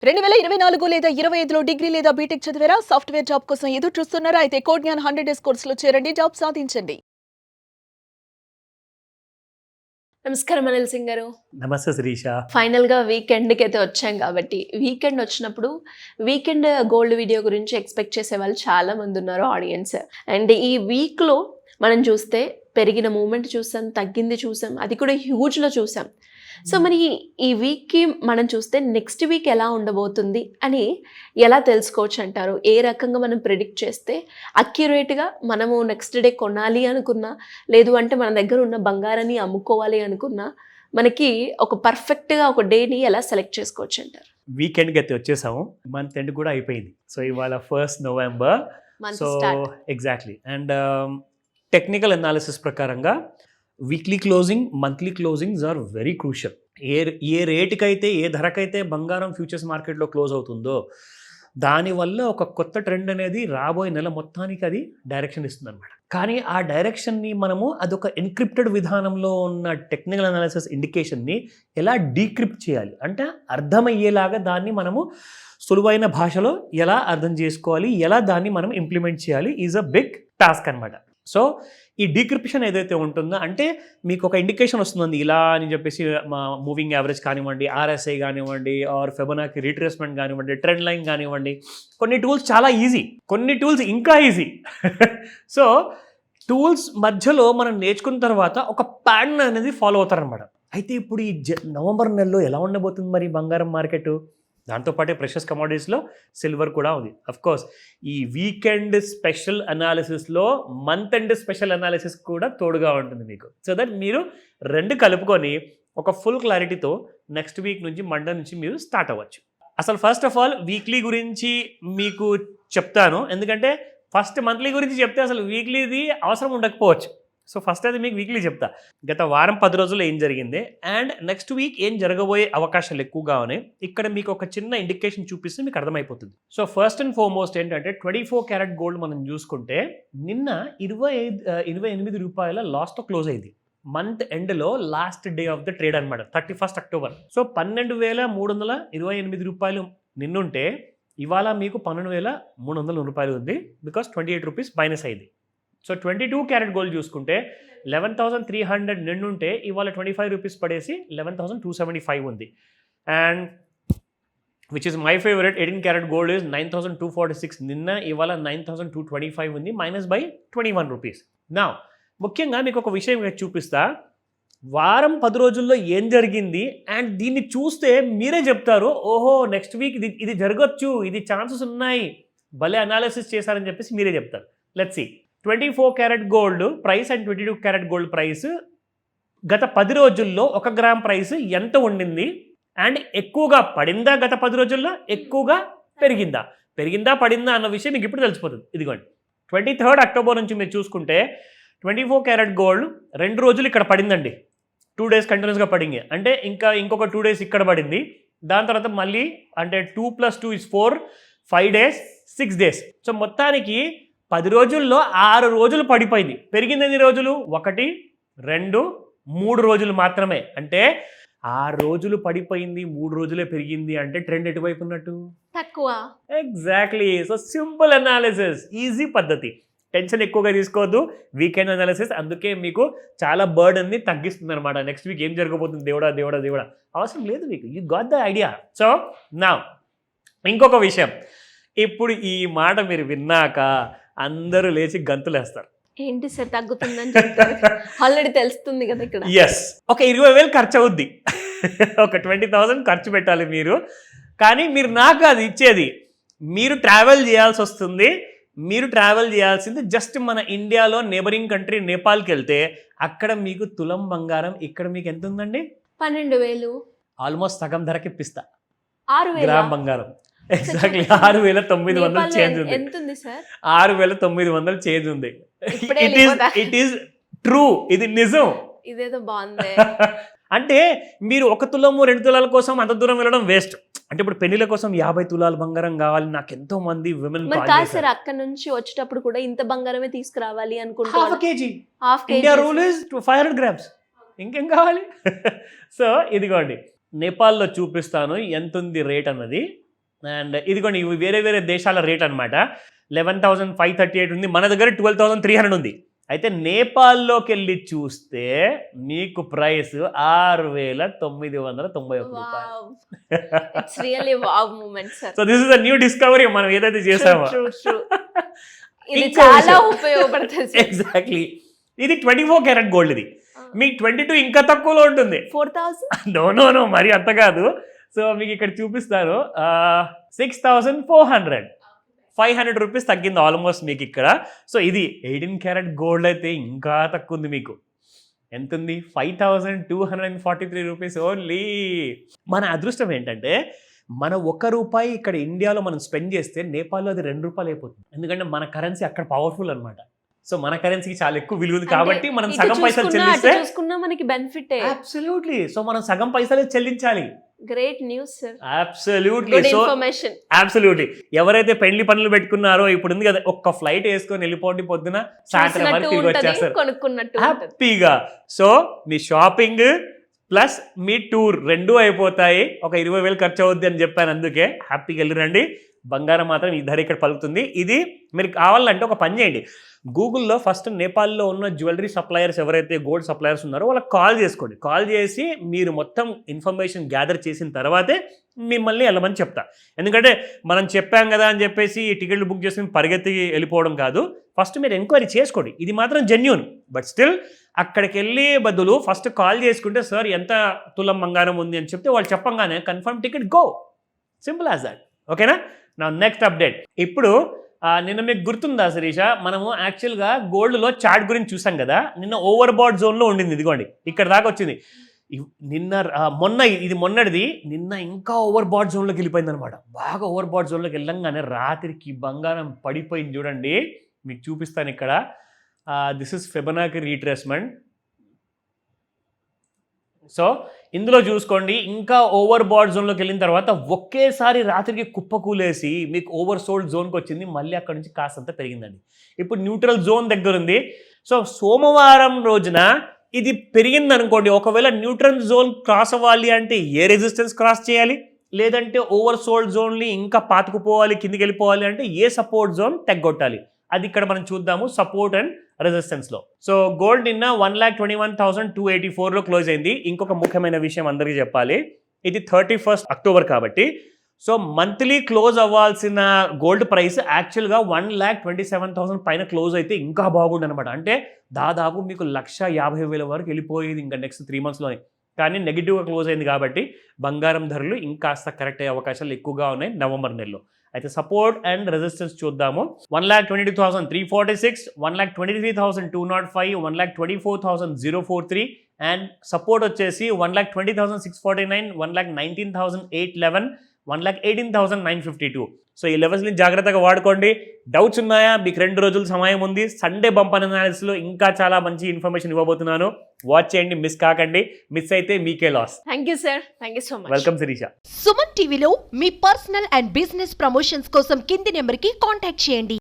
2024 లేదా 25లో డిగ్రీ లేదా బీటెక్ చదివారా? సాఫ్ట్‌వేర్ జాబ్ కోసం ఎదురు చూస్తున్నారా? అయితే కోడ్ జ్ఞాన్ 100 డేస్ కోర్సులో చేరండి. జాబ్ సాధించండి. నమస్కారం అనిల్ సింగ్ గారు. నమస్తే శిరీష. ఫైనల్‌గా వీకెండ్‌కి అయితే వచ్చాం కాబట్టి, వీకెండ్ వచ్చినప్పుడు వీకెండ్ గోల్డ్ వీడియో గురించి ఎక్స్‌పెక్ట్ చేసేవాళ్ళు చాలా మంది ఉన్నారు ఆడియన్స్. అండ్ ఈ వీక్‌లో మనం చూస్తే పెరిగిన మూవ్‌మెంట్ చూసాం, తగ్గింది చూసాం, అది కూడా హ్యూజ్‌లో చూసాం. సో మరి ఈ వీక్‌కి మనం చూస్తే నెక్స్ట్ వీక్ ఎలా ఉండబోతుంది అని ఎలా తెలుసుకోవచ్చు అంటారు? ఏ రకంగా మనం ప్రిడిక్ట్ చేస్తే అక్యురేట్‌గా మనము నెక్స్ట్ డే కొనాలి అనుకున్నా, లేదు అంటే మన దగ్గర ఉన్న బంగారాన్ని అమ్ముకోవాలి అనుకున్నా, మనకి ఒక పర్ఫెక్ట్‌గా ఒక డేని ఎలా సెలెక్ట్ చేసుకోవచ్చు అంటారు? వీకెండ్‌కి అయితే వచ్చేసాము. మంత్ ఎండ్ కూడా అయిపోయింది. సో ఇవాళ 1 November. Month so start. Exactly. And technical analysis ప్రకారంగా weekly closing, monthly closings are very crucial. ఏ రేటుకైతే, ఏ ధరకైతే బంగారం ఫ్యూచర్స్ మార్కెట్లో క్లోజ్ అవుతుందో దానివల్ల ఒక కొత్త ట్రెండ్ అనేది రాబోయే నెల మొత్తానికి అది డైరెక్షన్ ఇస్తుంది అనమాట. కానీ ఆ డైరెక్షన్ని మనము అదొక ఎన్క్రిప్టెడ్ విధానంలో ఉన్న టెక్నికల్ అనాలిసిస్ ఇండికేషన్ని ఎలా డీక్రిప్ట్ చేయాలి అంటే అర్థమయ్యేలాగా దాన్ని మనము సులువైన భాషలో ఎలా అర్థం చేసుకోవాలి, ఎలా దాన్ని మనం ఇంప్లిమెంట్ చేయాలి ఈజ్ అ బిగ్ టాస్క్ అనమాట. సో ఈ డీక్రిప్షన్ ఏదైతే ఉంటుందో అంటే మీకు ఒక ఇండికేషన్ వస్తుంది ఇలా అని చెప్పేసి మూవింగ్ యావరేజ్ కానివ్వండి, ఆర్ఎస్ఐ కానివ్వండి, ఆర్ ఫెబొనాకి రీట్రేస్మెంట్ కానివ్వండి, ట్రెండ్ లైన్ కానివ్వండి. కొన్ని టూల్స్ చాలా ఈజీ, కొన్ని టూల్స్ ఇంకా ఈజీ. సో టూల్స్ మధ్యలో మనం నేర్చుకున్న తర్వాత ఒక ప్యాటర్న్ అనేది ఫాలో అవుతారనమాట. అయితే ఇప్పుడు ఈ నవంబర్ నెలలో ఎలా ఉండబోతుంది మరి బంగారం మార్కెట్? దాంతోపాటే ప్రెషస్ కమోడిటీస్లో సిల్వర్ కూడా ఉంది. అఫ్కోర్స్ ఈ వీకెండ్ స్పెషల్ అనాలిసిస్లో మంత్ ఎండ్ స్పెషల్ అనాలిసిస్ కూడా తోడుగా ఉంటుంది మీకు. సో దట్ మీరు రెండు కలుపుకొని ఒక ఫుల్ క్లారిటీతో నెక్స్ట్ వీక్ నుంచి మండే నుంచి మీరు స్టార్ట్ అవ్వచ్చు. అసలు ఫస్ట్ ఆఫ్ ఆల్ వీక్లీ గురించి మీకు చెప్తాను, ఎందుకంటే ఫస్ట్ మంత్లీ గురించి చెప్తే అసలు వీక్లీది అవసరం ఉండకపోవచ్చు. సో ఫస్ట్ అది మీకు వీక్లీ చెప్తా. గత వారం 10 రోజుల్లో ఏం జరిగింది అండ్ నెక్స్ట్ వీక్ ఏం జరగబోయే అవకాశాలు ఎక్కువగా ఉన్నాయి. ఇక్కడ మీకు ఒక చిన్న ఇండికేషన్ చూపిస్తే మీకు అర్థమైపోతుంది. సో ఫస్ట్ అండ్ ఫార్మోస్ట్ ఏంటంటే 24 క్యారెట్ గోల్డ్ మనం చూసుకుంటే నిన్న 28 రూపాయల లాస్తో క్లోజ్ అయింది. మంత్ ఎండ్లో last day of the trade అనమాట, 31 అక్టోబర్. సో 12,328 రూపాయలు నిన్నుంటే ఇవాళ మీకు 12,300 రూపాయలు ఉంది, బికాస్ 28 రూపీస్ మైనస్ అయింది. సో 22 క్యారెట్ గోల్డ్ చూసుకుంటే 11,300 నిన్నుంటే ఇవాళ 25 రూపీస్ పడేసి 11,275 ఉంది. And which is my favourite 18 carat gold is 9,246 నిన్న, ఇవాళ 9,225 ఉంది, మైనస్ బై 21 రూపీస్. నా ముఖ్యంగా మీకు ఒక విషయం చూపిస్తా. వారం 10 రోజుల్లో ఏం జరిగింది అండ్ దీన్ని చూస్తే మీరే చెప్తారు, ఓహో నెక్స్ట్ వీక్ ఇది జరగచ్చు, ఇది ఛాన్సెస్ ఉన్నాయి, భలే అనాలిసిస్ చేశారని చెప్పేసి మీరే చెప్తారు. Let's see 24 carat gold price and 22 carat gold price గత 10 రోజుల్లో 1 గ్రామ్ ప్రైస్ ఎంత ఉండింది అండ్ ఎక్కువగా పడిందా గత 10 రోజుల్లో, ఎక్కువగా పెరిగిందా పడిందా అన్న విషయం మీకు ఇప్పుడు తెలిసిపోతుంది. ఇదిగోండి 23 అక్టోబర్ నుంచి మీరు చూసుకుంటే 24 క్యారెట్ గోల్డ్ 2 రోజులు ఇక్కడ పడిందండి, 2 డేస్ కంటిన్యూస్గా పడింది. అంటే ఇంకొక 2 డేస్ ఇక్కడ పడింది, దాని తర్వాత మళ్ళీ అంటే 2 + 2 = 4, 5 డేస్, 6 డేస్. సో మొత్తానికి 10 రోజుల్లో 6 రోజులు పడిపోయింది. పెరిగింది ఎన్ని రోజులు? 1, 2, 3 రోజులు మాత్రమే. అంటే 6 రోజులు పడిపోయింది, 3 రోజులే పెరిగింది అంటే ట్రెండ్ ఎటువైపు ఉన్నట్టు? తక్కువ. Exactly. So simple analysis, easy పద్ధతి, టెన్షన్ ఎక్కువగా తీసుకోవద్దు. వీకెండ్ అనాలిసిస్ అందుకే మీకు చాలా బర్డన్ని తగ్గిస్తుంది అనమాట. నెక్స్ట్ వీక్ ఏం జరగబోతుంది దేవుడా అవసరం లేదు మీకు, you got the idea. So నా ఇంకొక విషయం, ఇప్పుడు ఈ మాట మీరు విన్నాక అందరూ లేచి గంతులేస్తారు. ఏంటి సార్ తగ్గుతుందని చెప్తారు? ఆల్రెడీ తెలుస్తుంది కదా ఇక్కడ. ఎస్, ఒక 20,000 ఖర్చు అవుద్ది, ఒక 20,000 ఖర్చు పెట్టాలి మీరు. కానీ మీరు నాకు అది ఇచ్చేది, మీరు ట్రావెల్ చేయాల్సి వస్తుంది. మీరు ట్రావెల్ చేయాల్సింది జస్ట్ మన ఇండియాలో నేబరింగ్ కంట్రీ నేపాల్కి వెళ్తే అక్కడ మీకు తులం బంగారం ఇక్కడ మీకు ఎంత ఉందండి? 12,000. ఆల్మోస్ట్ సగం ధరకి ఇప్పిస్తా 6,000 గ్రామ్ బంగారం. ఎగ్జాక్ట్లీ 6,900 చేంజ్ ఉంది. ఎంత ఉంది సార్? 6,900 చేంజ్ ఉంది. ఇట్ ఈస్ ట్రూ, ఇది నిజం. ఇదేదో బాగుంది. అంటే మీరు 1 తులము 2 తులాల కోసం అంత దూరం వెళ్ళడం వేస్ట్. అంటే ఇప్పుడు పెళ్లిల కోసం 50 తులాల బంగారం కావాలి, నాకు ఎంతో మంది విమెన్ సార్ అక్కడ నుంచి వచ్చేటప్పుడు కూడా ఇంత బంగారమే తీసుకురావాలి అనుకుంటా. ½ KG. India rule is 500 grams. ఇంకేం కావాలి? సో ఇదిగోండి నేపాల్లో చూపిస్తాను ఎంత ఉంది రేట్ అన్నది. అండ్ ఇదిగోండి ఇవి వేరే వేరే దేశాల రేట్ అనమాట. 11,538 ఉంది, మన దగ్గర 12,300 ఉంది. అయితే నేపాల్లోకి వెళ్ళి చూస్తే మీకు ప్రైస్ 6,991 రూపాయలు. It's really wow moment sir. So this is a new discovery మనం ఏదైతే చేసామో. ఇది చాలా ఉపయోగపడుతుంది. ఎగ్జాక్ట్లీ. ఇది 24 క్యారెట్ గోల్డ్. ఇది మీకు 22 ఇంకా తక్కువలో ఉంటుంది. 4,000 నో మరి అంత కాదు. సో మీకు ఇక్కడ చూపిస్తారు 6,400, 500 రూపీస్ తగ్గింది ఆల్మోస్ట్ మీకు ఇక్కడ. సో ఇది 18 క్యారెట్ గోల్డ్ అయితే ఇంకా తక్కువ ఉంది మీకు. ఎంత ఉంది? 5,243 రూపీస్ ఓన్లీ. మన అదృష్టం ఏంటంటే మన ₹1 ఇక్కడ ఇండియాలో మనం స్పెండ్ చేస్తే నేపాల్లో అది ₹2 అయిపోతుంది. ఎందుకంటే మన కరెన్సీ అక్కడ పవర్ఫుల్ అనమాట. సో మన కరెన్సీకి చాలా ఎక్కువ విలువ ఉంది కాబట్టి మనం సగం పైసలు చెల్లిస్తే మనకి బెనిఫిట్. అబ్సల్యూట్లీ. సో మనం సగం పైసలే చెల్లించాలి. Great news sir. Absolutely. So absolutely ఎవరైతే పెళ్లి పనులు పెట్టుకున్నారో ఇప్పుడు ఉంది కదా, ఒక్క ఫ్లైట్ వేసుకొని వెళ్ళిపోండి, పొద్దున సాయంత్రం వరకు తిరిగి వచ్చేస్తారు హ్యాపీగా. సో మీ షాపింగ్ ప్లస్ మీ టూర్ రెండూ అయిపోతాయి. ఒక 20,000 ఖర్చు అవుద్ది అని చెప్పాను, అందుకే హ్యాపీగా వెళ్ళిరండి. బంగారం మాత్రం ఈ ధర ఇక్కడ పలుకుతుంది. ఇది మీరు కావాలంటే ఒక పని చేయండి, గూగుల్లో ఫస్ట్ నేపాల్లో ఉన్న జ్యువెలరీ సప్లయర్స్ ఎవరైతే గోల్డ్ సప్లయర్స్ ఉన్నారో వాళ్ళకి కాల్ చేసుకోండి. కాల్ చేసి మీరు మొత్తం ఇన్ఫర్మేషన్ గ్యాదర్ చేసిన తర్వాతే మిమ్మల్ని వెళ్ళమని చెప్తా. ఎందుకంటే మనం చెప్పాం కదా అని చెప్పేసి టికెట్లు బుక్ చేసుకుని పరిగెత్తి వెళ్ళిపోవడం కాదు. ఫస్ట్ మీరు ఎంక్వైరీ చేసుకోండి. ఇది మాత్రం జెన్యూన్. బట్ స్టిల్ అక్కడికి వెళ్ళే బదులు ఫస్ట్ కాల్ చేసుకుంటే సార్ ఎంత తులం బంగారం ఉంది అని చెప్తే వాళ్ళు చెప్పంగానే confirm ticket go. Simple as that. ఓకేనా? నా నెక్స్ట్ అప్డేట్. ఇప్పుడు నిన్న మీకు గుర్తుందా శిరీష, మనము యాక్చువల్గా గోల్డ్లో చార్ట్ గురించి చూసాం కదా. నిన్న ఓవర్ బాట్ జోన్లో ఉండింది, ఇదిగోండి ఇక్కడ దాకా వచ్చింది. నిన్న ఇది మొన్నటిది. నిన్న ఇంకా ఓవర్ బాట్ జోన్లోకి వెళ్ళిపోయింది అనమాట. బాగా ఓవర్ బాట్ జోన్లోకి వెళ్ళంగానే రాత్రికి బంగారం పడిపోయింది. చూడండి మీకు చూపిస్తాను ఇక్కడ. This is Fibonacci retracement. So ఇందులో చూసుకోండి, ఇంకా ఓవర్ బాట్ జోన్లోకి వెళ్ళిన తర్వాత ఒకేసారి రాత్రికి కుప్పకూలేసి మీకు ఓవర్ సోల్డ్ జోన్కి వచ్చింది. మళ్ళీ అక్కడ నుంచి కాస్తంత పెరిగిందండి. ఇప్పుడు న్యూట్రల్ జోన్ దగ్గర ఉంది. సో సోమవారం రోజున ఇది పెరిగింది అనుకోండి. ఒకవేళ న్యూట్రల్ జోన్ క్రాస్ అవ్వాలి అంటే ఏ రెసిస్టెన్స్ క్రాస్ చేయాలి, లేదంటే ఓవర్ సోల్డ్ జోన్ని ఇంకా పాతుకుపోవాలి, కిందికి వెళ్ళిపోవాలి అంటే ఏ సపోర్ట్ జోన్ తెగ్గొట్టాలి. అది ఇక్కడ మనం చూద్దాము, సపోర్ట్ అండ్ రెసిస్టెన్స్లో. సో గోల్డ్ నిన్న 1,21,284లో క్లోజ్ అయింది. ఇంకొక ముఖ్యమైన విషయం అందరికీ చెప్పాలి, ఇది 31 అక్టోబర్ కాబట్టి. సో మంత్లీ క్లోజ్ అవ్వాల్సిన గోల్డ్ ప్రైస్ యాక్చువల్గా 1,27,000 పైన క్లోజ్ అయితే ఇంకా బాగుండు అనమాట. అంటే దాదాపు మీకు 1,50,000 వరకు వెళ్ళిపోయేది ఇంకా నెక్స్ట్ 3 monthsలోనే. కానీ నెగిటివ్గా క్లోజ్ అయింది కాబట్టి బంగారం ధరలు ఇంకాస్త కరెక్ట్ అయ్యే అవకాశాలు ఎక్కువగా ఉన్నాయి నవంబర్ నెలలో. అయితే సపోర్ట్ అండ్ రెసిస్టెన్స్ చూద్దాము. 1,22,346, 1,23,205, 1,24,043 అండ్ సపోర్ట్ వచ్చేసి 1,20,649, 1,19,811, 1,18,952. సో ఈ లెవెల్స్ని జాగ్రత్తగా వాడుకోండి. డౌట్స్ ఉన్నాయా? మీకు 2 రోజులు సమయం ఉంది. సండే బంపర్ అనాలిసిస్లో ఇంకా చాలా మంచి ఇన్ఫర్మేషన్ ఇవ్వబోతున్నాను. వాచ్ చేయండి, మిస్ కాకండి. మిస్ అయితే మీకే loss. Thank you sir. Thank you so much. Welcome Shirisha. Suman టీవీలో మీ పర్సనల్ అండ్ బిజినెస్ ప్రమోషన్స్ కోసం కింది నెంబర్కి కాంటాక్ట్ చేయండి.